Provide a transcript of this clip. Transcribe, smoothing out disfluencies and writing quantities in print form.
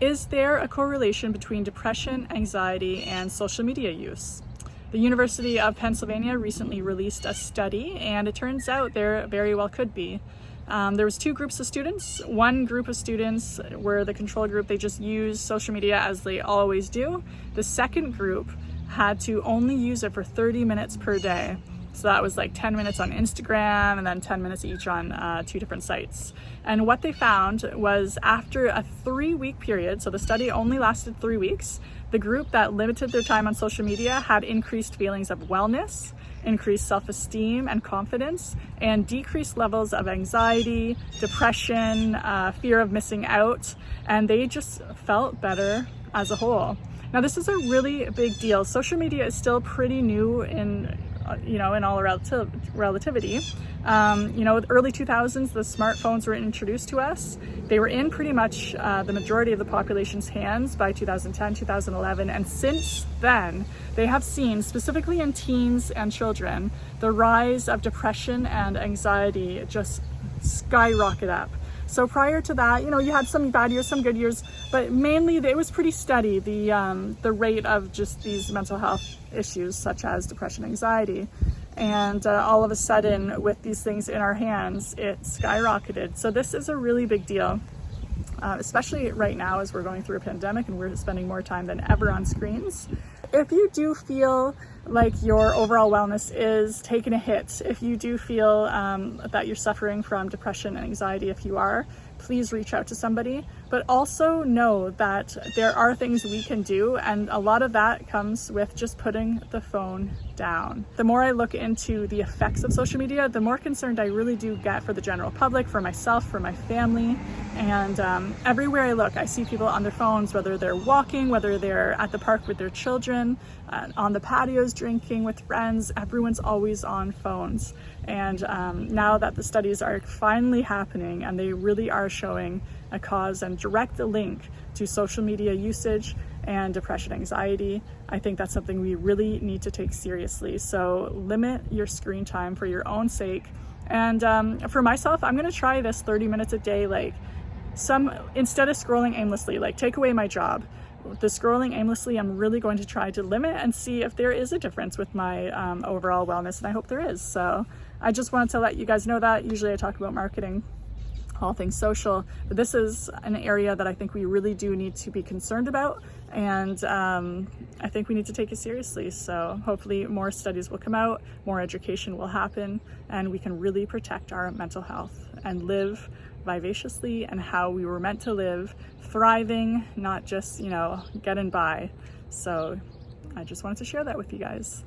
Is there a correlation between depression, anxiety, and social media use? The University of Pennsylvania recently released a study, and it turns out there very well could be. There was two groups of students. One group of students were the control group. They just used social media as they always do. The second group had to only use it for 30 minutes per day. So that was like 10 minutes on Instagram and then 10 minutes each on two different sites. And what they found was after a 3-week period, so the study only lasted 3 weeks, the group that limited their time on social media had increased feelings of wellness, increased self-esteem and confidence, and decreased levels of anxiety, depression, fear of missing out, and they just felt better as a whole. Now, this is a really big deal. Social media is still pretty new in all relativity. The early 2000s, the smartphones were introduced to us. They were in pretty much the majority of the population's hands by 2010, 2011. And since then, they have seen, specifically in teens and children, the rise of depression and anxiety just skyrocket up. So prior to that, you had some bad years, some good years, but mainly it was pretty steady, the rate of just these mental health issues such as depression, anxiety. And all of a sudden, with these things in our hands, it skyrocketed. So this is a really big deal, especially right now as we're going through a pandemic and we're spending more time than ever on screens. If you do feel like your overall wellness is taking a hit, if you do feel that you're suffering from depression and anxiety, if you are, please reach out to somebody. But also know that there are things we can do, and a lot of that comes with just putting the phone down. The more I look into the effects of social media, the more concerned I really do get for the general public, for myself, for my family. And everywhere I look, I see people on their phones, whether they're walking, whether they're at the park with their children, on the patios drinking with friends. Everyone's always on phones. And now that the studies are finally happening and they really are showing a cause and direct link to social media usage and depression, anxiety, I think that's something we really need to take seriously. So limit your screen time for your own sake. And for myself, I'm gonna try this 30 minutes a day, instead of scrolling aimlessly, take away my job. The scrolling aimlessly, I'm really going to try to limit and see if there is a difference with my overall wellness, and I hope there is. So I just wanted to let you guys know that. Usually I talk about marketing, all things social, but this is an area that I think we really do need to be concerned about, and I think we need to take it seriously. So hopefully more studies will come out, more education will happen, and we can really protect our mental health and live vivaciously and how we were meant to live, thriving, not just, getting by. So I just wanted to share that with you guys.